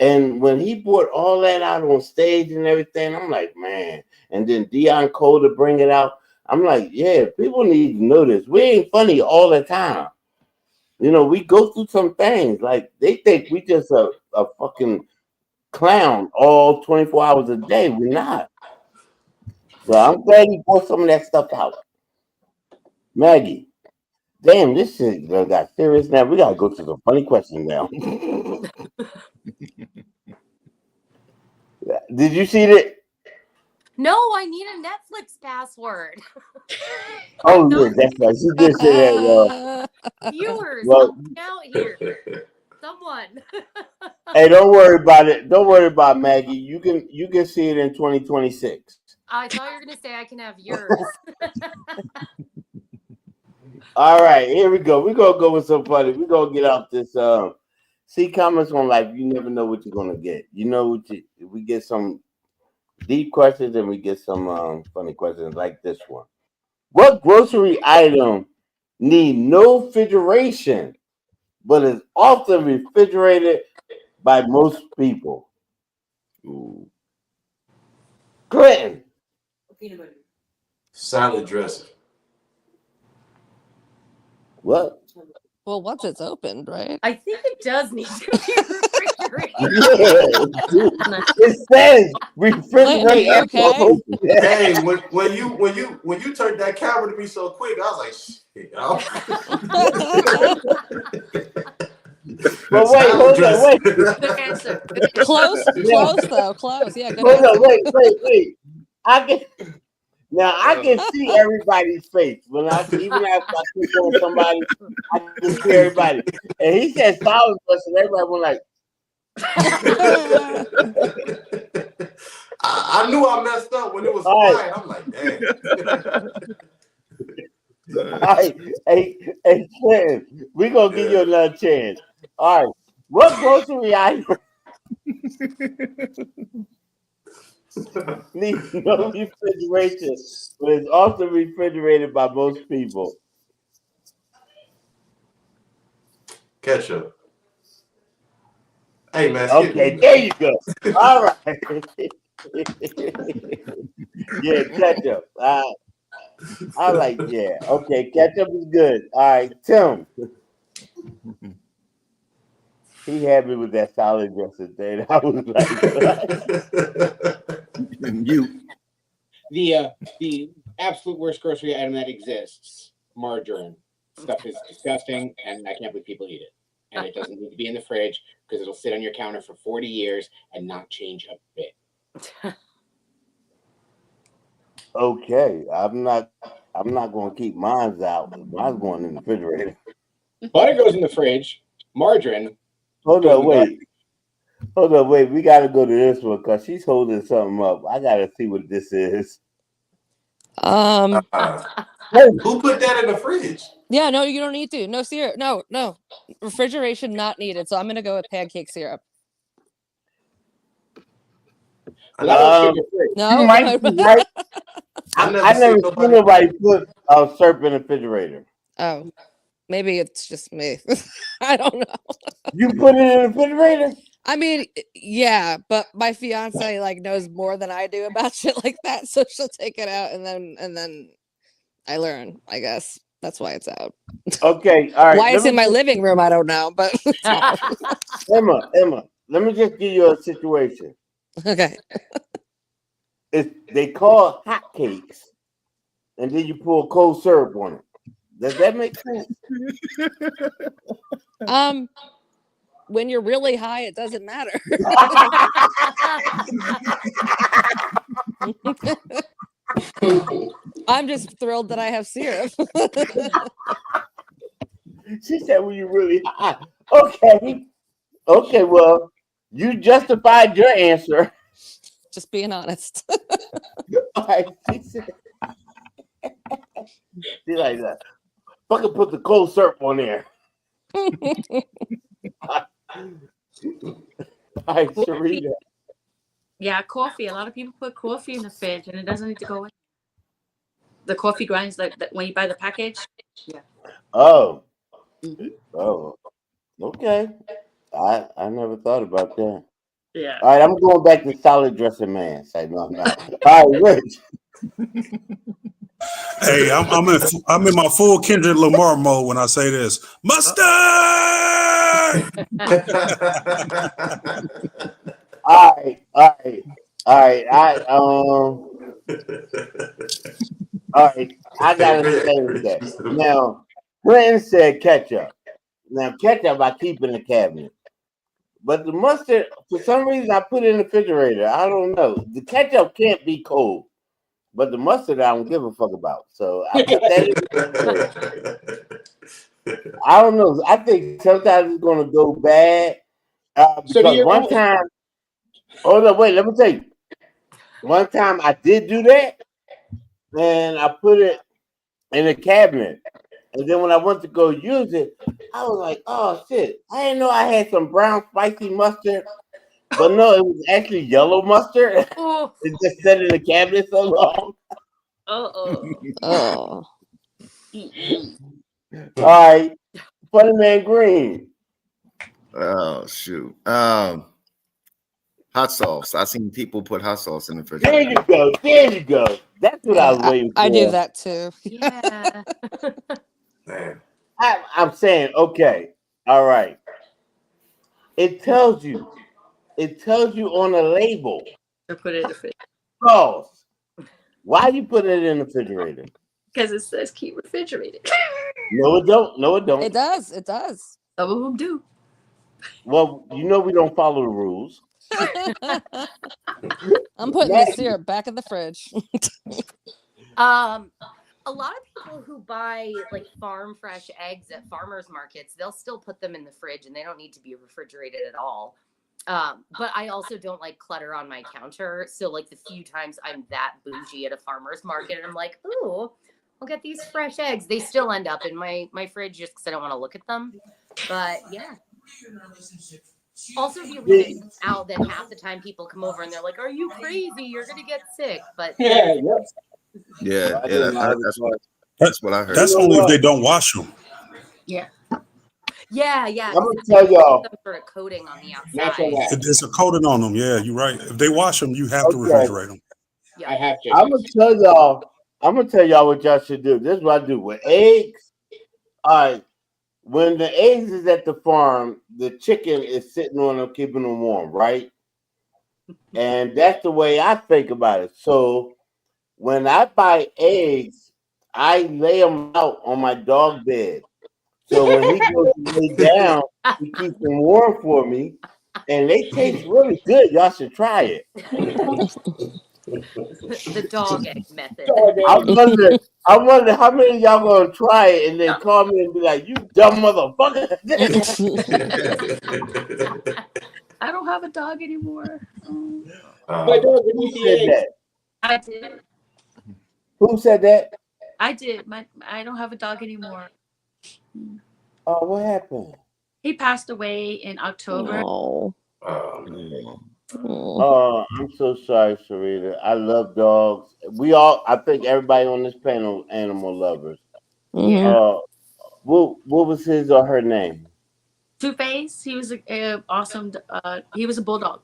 And when he brought all that out on stage and everything, I'm like, man. And then Dion Cole to bring it out, I'm like, yeah, people need to know this. We ain't funny all the time. We go through some things. Like they think we just a fucking clown all 24 hours a day. We're not. So I'm glad he brought some of that stuff out. Maggie, damn, this shit got serious now. We gotta go to the funny question now. Did you see that? No, I need a Netflix password. Oh yeah, that's right. She did say that. Viewers, Well, help me out here. Someone. hey, don't worry about it. Don't worry about Maggie. You can see it in 2026. I thought you were gonna say I can have yours. All right, here we go. We're gonna go with some funny. We're gonna get out this see comments on life. You never know what you're gonna get. If we get some deep questions and we get some funny questions like this one. What grocery item need no refrigeration but is often refrigerated by most people? Ooh. Clinton. Salad dressing. What? Well, once it's opened, right? I think it does need to be refrigerated. Yeah, it says refrigerate. Clinton, you okay? Hey, when you turned that camera to me so quick, I was like, shit. But wait, hold on, wait. Good answer. Good answer. Close though. Close. Yeah, good Hold answer. on, wait. I can see everybody's face when even after I click on somebody, I can see everybody. And he said solid dressing, everybody went like. I knew I messed up when it was quiet. I'm like, damn. All right, hey, Clinton, we're gonna give you another chance. All right, what grocery item needs no refrigeration, but is also refrigerated by most people? Ketchup. Hey man. Okay, there you go. All right. Yeah, ketchup. I like, yeah. Okay, ketchup is good. All right, Tim. He had me with that salad dressing thing. I was like, you. The absolute worst grocery item that exists, margarine. Stuff is disgusting, and I can't believe people eat it. And it doesn't need to be in the fridge because it'll sit on your counter for 40 years and not change a bit. Okay, I'm not going to keep mine out. Mine's going in the refrigerator. Butter goes in the fridge. Margarine. Hold on, wait. We got to go to this one because she's holding something up. I got to see what this is. Who put that in the fridge? Yeah, no, you don't need to. No syrup. No. Refrigeration not needed. So I'm gonna go with pancake syrup. No, you might be right. I never seen nobody put syrup in the refrigerator. Oh, maybe it's just me. I don't know. You put it in the refrigerator? I mean, yeah, but my fiance like knows more than I do about shit like that, so she'll take it out and then I learn, I guess. That's why it's out. Okay, all right. Why it's in my living room, I don't know, but Emma, let me just give you a situation. Okay. They call hot cakes, and then you pour cold syrup on it. Does that make sense? When you're really high, it doesn't matter. I'm just thrilled that I have syrup. She said, "When you really high." Okay, well, you justified your answer. Just being honest. All right, she like that. Fucking put the cold syrup on there. All right, Sharita. Yeah, coffee. A lot of people put coffee in the fridge and it doesn't need to go in. The coffee grinds like when you buy the package. Yeah. Oh, okay. I never thought about that. Yeah. All right, I'm going back to salad dressing man. Say no. All right, Rich. Hey, I'm in my full Kendrick Lamar mode when I say this. Mustard. All right. All right. I gotta say that. Now, Clinton said ketchup. Now, ketchup I keep in the cabinet. But the mustard, for some reason, I put it in the refrigerator. I don't know. The ketchup can't be cold. But the mustard, I don't give a fuck about. So I put that in. I don't know. I think sometimes it's going to go bad. Because one time, hold on, wait, let me tell you. One time I did do that, and I put it in a cabinet. And then when I went to go use it, I was like, oh, shit. I didn't know I had some brown spicy mustard But no, it was actually yellow mustard. Oh, It just sat in the cabinet so long. Oh. All right, Funny Man Green. Oh shoot. Hot sauce. I seen people put hot sauce in the There refrigerator. you go. There you go. That's what I was waiting for. I do that too. yeah. Man. I'm saying, okay, all right. It tells you on a label. To put it in the fridge Sauce. Why you putting it in the refrigerator? because it says keep refrigerated. No, it don't. No, it don't. It does. It does. Some of them do. Well, you know we don't follow the rules. I'm putting the syrup back in the fridge. A lot of people who buy like farm fresh eggs at farmers markets, they'll still put them in the fridge and they don't need to be refrigerated at all. But I also don't like clutter on my counter. So like the few times I'm that bougie at a farmer's market and I'm like, ooh, I'll get these fresh eggs. They still end up in my fridge just because I don't want to look at them. But yeah. Also, if you leave it out, then half the time people come over and they're like, are you crazy? You're going to get sick. But Yeah, I didn't know that's what I heard. That's only if they don't wash them. Yeah. yeah. I'm gonna tell y'all. Some sort of coating on the Natural outside. wax. If there's a coating on them, yeah, you're right. If they wash them, you have to Okay. refrigerate them. Yeah. I have to. I'm gonna tell y'all what y'all should do. This is what I do with eggs. All right, when the eggs is at the farm, the chicken is sitting on them, keeping them warm, right? And that's the way I think about it. So when I buy eggs, I lay them out on my dog bed. So when he goes to lay down, he keeps them warm for me, and they taste really good. Y'all should try it. The dog egg method. I wonder how many of y'all gonna try it and then call me and be like, "You dumb motherfucker." I don't have a dog anymore. My dog would Who eat the said eggs. that? I did. Who said that? I did. I don't have a dog anymore. Oh, what happened? He passed away in October. Oh. Oh, I'm so sorry, Sharita. I love dogs. I think everybody on this panel, animal lovers. Mhm. What was his or her name? Two-Face. He was a awesome. He was a bulldog.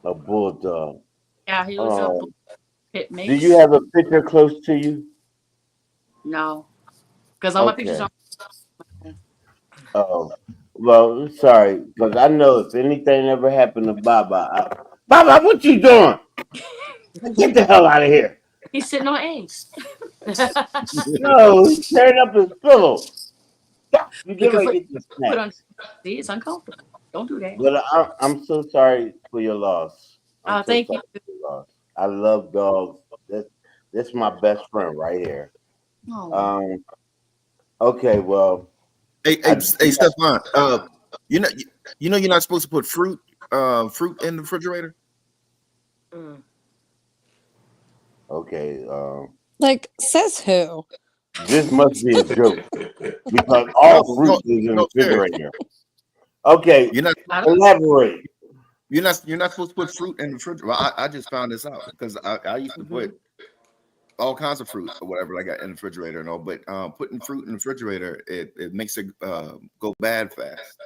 A bulldog. Yeah, he was a pit mix. Do you have a picture close to you? No, because all my pictures are. Oh, well, sorry, because I know if anything ever happened to Baba, Baba, what you doing? Get the hell out of here! He's sitting on eggs. No, he's tearing up his pillow. You get ready to get the Put on. snack. See, it's uncomfortable. Don't do that. But I'm so sorry for your loss. I'm so Thank you. sorry for your loss. I love dogs. That's my best friend right here. Oh. Okay, well. Hey, Stefan. You know you're not supposed to put fruit in the refrigerator. Okay. Like, says who? This must be a joke because all fruit is in the refrigerator. Okay, You're not elaborate. You're not supposed to put fruit in the refrigerator. Well, I just found this out because I used to put all kinds of fruit or whatever I got in the refrigerator and all, but putting fruit in the refrigerator it makes it go bad fast.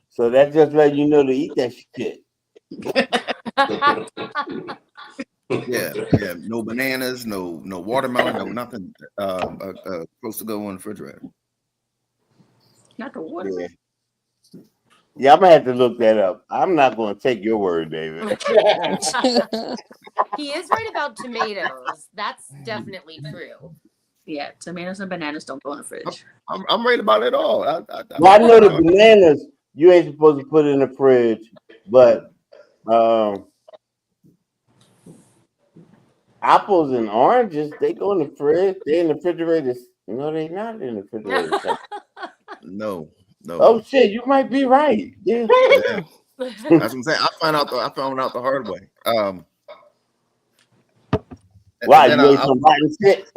So that just let you know to eat that shit. Yeah. No bananas, no watermelon, no nothing supposed to go in the refrigerator. Not the watermelon. Yeah, I'm gonna have to look that up. I'm not gonna take your word, David. He is right about tomatoes. That's definitely true. Yeah, tomatoes and bananas don't go in the fridge. I'm right about it all. Well, I know the bananas you ain't supposed to put in the fridge, but apples and oranges, they go in the fridge. They in the refrigerator. No, they not in the refrigerator. No. Oh shit, you might be right. Yeah. That's what I'm saying. I found out the hard way. Why you ate some rotten shit?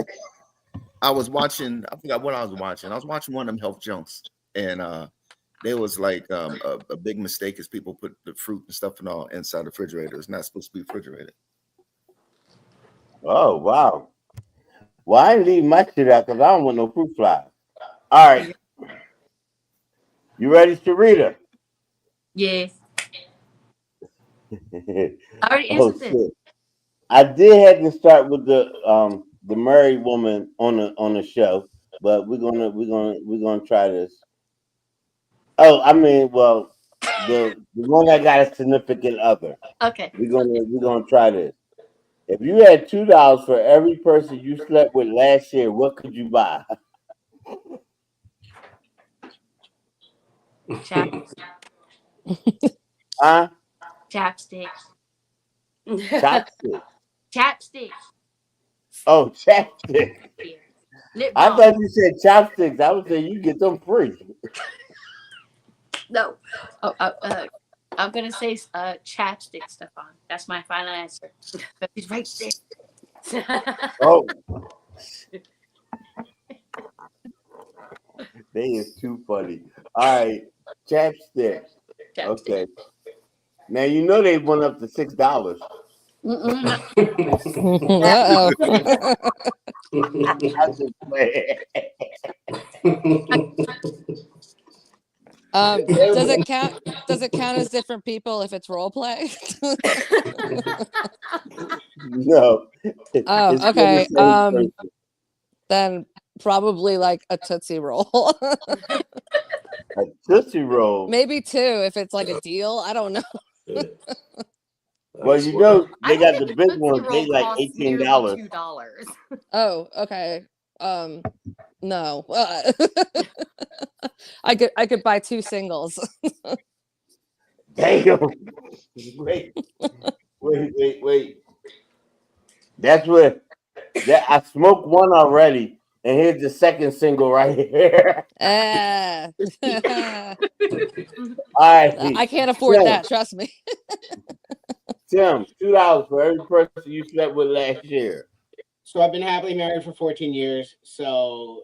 I was watching. I forgot what I was watching. I was watching one of them health junks, and There was like a big mistake is people put the fruit and stuff and all inside the refrigerator. It's not supposed to be refrigerated. Oh wow. Well, I ain't leave my shit out because I don't want no fruit flies. All right. You ready, Sharita? Yes. I Oh already answered this. shit. I did have to start with the married woman on the show, but we're gonna try this. Oh, I mean, well, the one that got a significant other. Okay. We're gonna try this. If you had $2 for every person you slept with last year, what could you buy? Chap Huh? chapsticks. Chopsticks. Chapsticks. Oh, chapsticks. Yeah. Lip I balm. thought you said chopsticks. I was saying you get them free. No. Oh, I'm gonna say chapstick, Stefan. That's my final answer. But he's right there. Oh, they is too funny. All right, chapstick. Chapstick. Okay. Now you know they went up to $6. No. Uh-oh. I just playing. Does it count? Does it count as different people if it's role play? No. Oh, It's still okay. the same person. Then probably like a Tootsie Roll. A Tootsie Roll. Maybe two if it's like a deal. I don't know. Well, you know they got the big ones. They like $18. $2. Oh, okay. No. I could buy two singles. Damn. Wait. That's what I smoked one already, and here's the second single right here. All right. I can't afford that. Trust me. Tim, $2 for every person you slept with last year. So I've been happily married for 14 years. So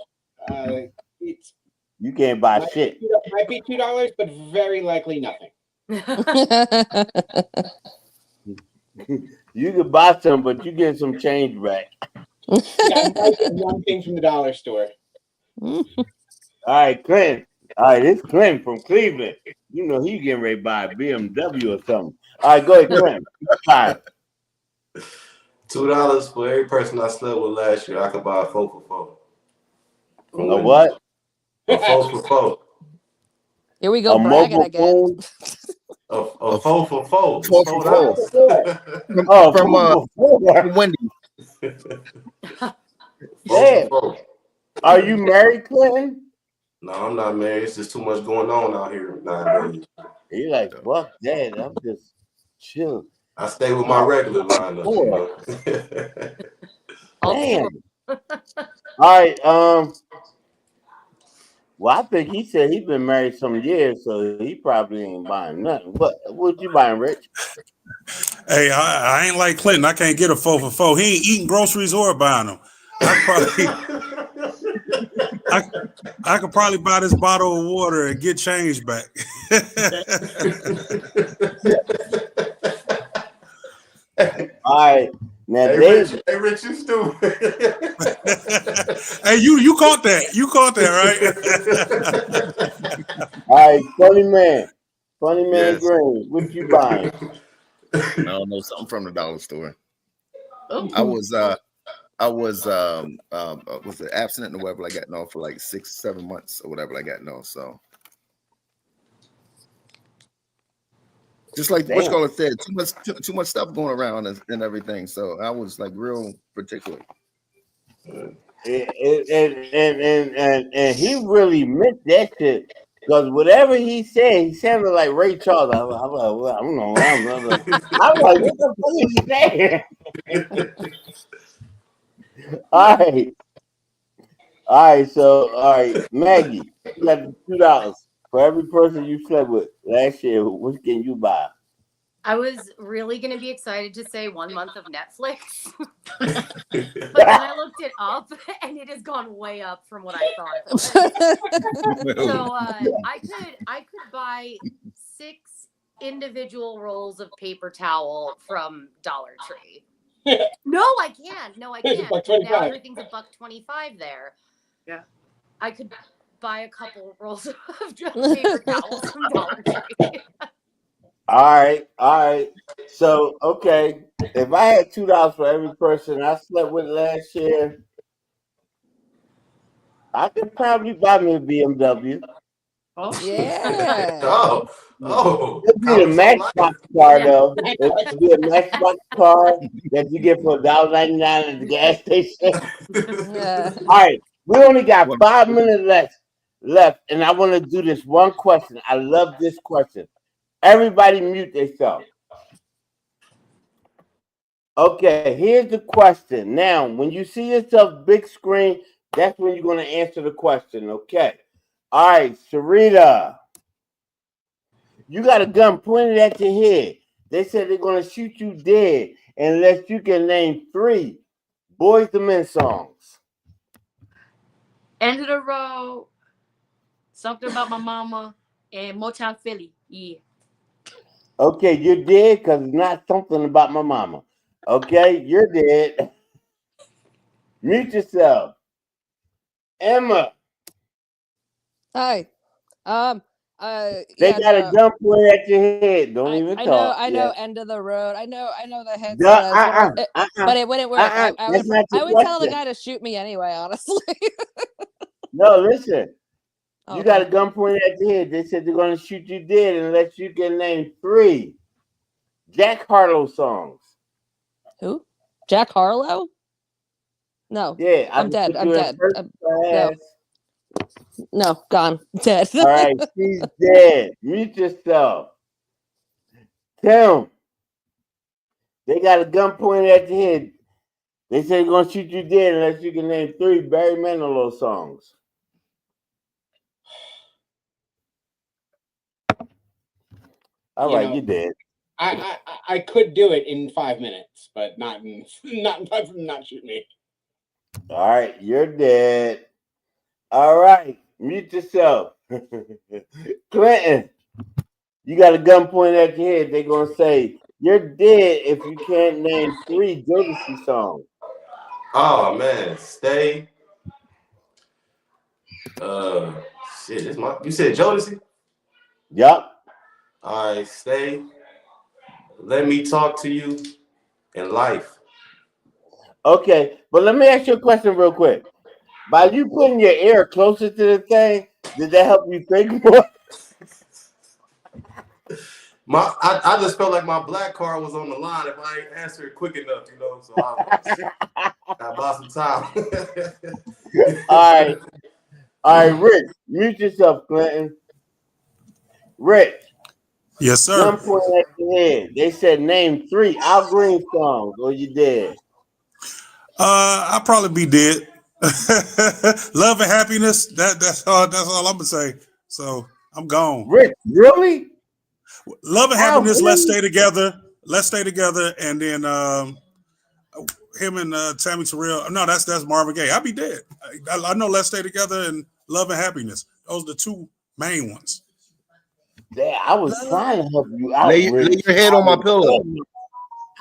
it's You can't buy shit. might be $2, but very likely nothing. You could buy some, but you get some change back. Yeah, I might get one thing from the dollar store. All right, Clint. All right, it's Clint from Cleveland. You know he's getting ready to buy a BMW or something. All right, go ahead, Clint. Fine. $2 for every person I slept with last year. I could buy a 4 for 4. A what? A 4 for 4. Here we go A bragging mobile again. phone? A 4 for 4. Four for four. Oh, From Wendy. Damn. Are you married, Clinton? No, I'm not married. It's just too much going on out here nowadays. He's like, fuck that. I'm just chill. I stay with my regular lineup. You know? Damn. All right. Well, I think he said he's been married some years, so he probably ain't buying nothing. What you buying, Rich? Hey, I ain't like Clinton. I can't get a 4 for 4. He ain't eating groceries or buying them. I could probably buy this bottle of water and get change back. All right. Now, Hey, Rich, you stupid. Hey, you caught that. You caught that, right? All right, Funny Man Yes. Green, what you buying? I don't know, something from the dollar store. Oh. I was it abstinent or whatever I got no for like 6-7 months or whatever I got no. So just like what Scarlett said, too much stuff going around and everything. So I was like real particular. And he really meant that shit. Because whatever he said, he sounded like Ray Charles. I'm like, what the fuck is he saying? All right, Maggie, you got $2 for every person you slept with last year. What can you buy? I was really going to be excited to say 1 month of Netflix, but then I looked it up and it has gone way up from what I thought it was. So I could buy 6 individual rolls of paper towel from Dollar Tree. No, I can't. No, I can't. Now everything's $1.25 there. Yeah. I could buy a couple rolls of paper towels from Dollar Tree. All right. So, okay, if I had $2 for every person I slept with last year, I could probably buy me a BMW. Oh, Yeah. It'd be a Matchbox car, though. It'd be a Matchbox car that you get for $1.99 at the gas station. Yeah. All right, we only got 5 minutes left, and I want to do this one question. I love this question. Everybody mute themselves. Okay, here's the question. Now, when you see yourself big screen, that's when you're going to answer the question, okay? All right, Sharita. You got a gun pointed at your head. They said they're going to shoot you dead unless you can name 3 Boys to Men songs. End of the Road, Something About My Mama, and Motown Philly. Yeah. Okay, you're dead because it's not something about my mama. Okay, you're dead. Mute yourself. Emma. Hi. They got a gun pointed at your head. Don't even talk. I know. Yeah. End of the road. I know the hits. But it wouldn't work. I would tell the guy to shoot me anyway. Honestly. No, listen. You Okay. got a gun pointed at your head. They said they're going to shoot you dead unless you can name 3 Jack Harlow songs. Who? Jack Harlow? No. Yeah, I'm dead. I'm dead. No. No, gone. Dead. All right, she's dead. Mute yourself. Tim. They got a gun pointed at your head. They said they're going to shoot you dead unless you can name 3 Barry Manilow songs. All right, you did. I could do it in 5 minutes, but not shoot me. All right, you're dead. All right, mute yourself. Clinton, you got a gun pointed at your head. They're gonna say you're dead if you can't name 3 Jodeci songs. Oh man, Stay. Shit, you said Jodeci? Yup. All right, Stay. Let Me Talk to You in Life. Okay, but let me ask you a question real quick. By you putting your ear closer to the thing, did that help you think more? I just felt like my black card was on the line if I ain't answered quick enough, so I bought some time. All right, Rich, mute yourself, Clinton. Rich. Yes, sir. Gun pointed at your head. They said name 3 Al Green songs, or you dead. I'll probably be dead. Love and happiness. That's all I'm gonna say. So I'm gone. Rich, really? Love and happiness. Let's stay together. Let's stay together. And then him and Tammy Terrell. No, that's Marvin Gaye. I'll be dead. I know. Let's stay together and Love and Happiness. Those are the 2 main ones. Yeah, I was trying to help you out. Lay your head on my pillow.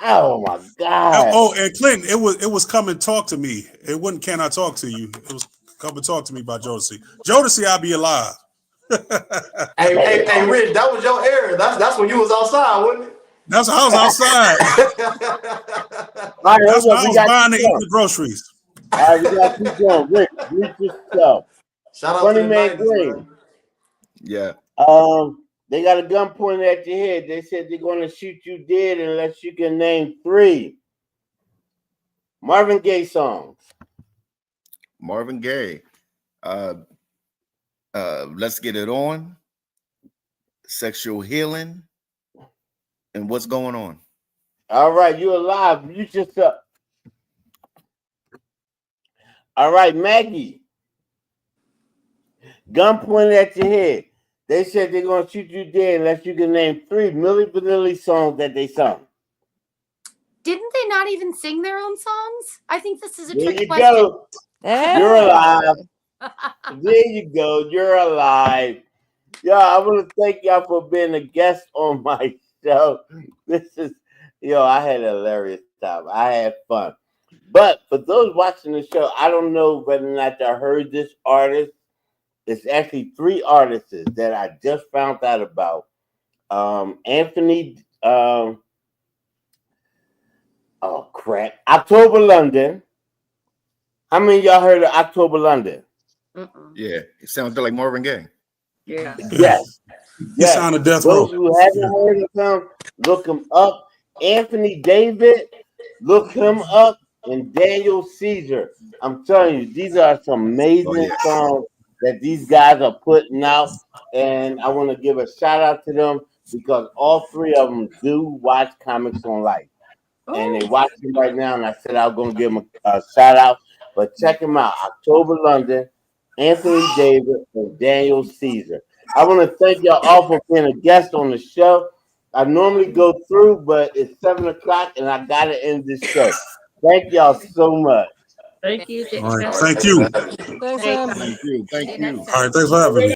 Oh my God. Oh, and Clinton, it was Come and Talk to Me. It wasn't Can I Talk to You. It was Come and Talk to Me by Jodeci. Jodeci, I'll Be Alive. Hey, Rich, that was your era. That's when you was outside, wasn't it? That's how I was outside. Right, that's when I was buying to eat the groceries. All right, we got to keep going. Rick, read yourself. Shout out Funny to the Man 90s, Green. man. Yeah. They got a gun pointed at your head. They said they're going to shoot you dead unless you can name 3 Marvin Gaye songs. Marvin Gaye. Let's Get It On. Sexual Healing. And What's Going On. All right, you're alive. Mute yourself. All right, Maggie. Gun pointed at your head. They said they're gonna shoot you dead unless you can name 3 Milli Vanilli songs that they sung. Didn't they not even sing their own songs? I think this is a There trick you question. go. You're alive. There you go. You're alive. Yeah, I want to thank y'all for being a guest on my show. This is, I had a hilarious time. I had fun. But for those watching the show, I don't know whether or not y'all heard this artist. It's actually 3 artists that I just found out about. Anthony, oh crap, October London. How many of y'all heard of October London? Yeah, it sounded like Marvin Gaye. Yeah. Yes. He signed a death Those row. who haven't heard of him, look him up. Anthony David, look him up. And Daniel Caesar. I'm telling you, these are some amazing songs that these guys are putting out. And I want to give a shout out to them because all 3 of them do watch Comics on Life. And they watching right now. And I said I was going to give them a shout out. But check them out. October London, Anthony David, and Daniel Caesar. I want to thank y'all all for being a guest on the show. I normally go through, but it's 7 o'clock and I got to end this show. Thank y'all so much. Thank you. All right. Thank you. Thanks, Sam. Thank you. Thank you. All right. Thanks for having me.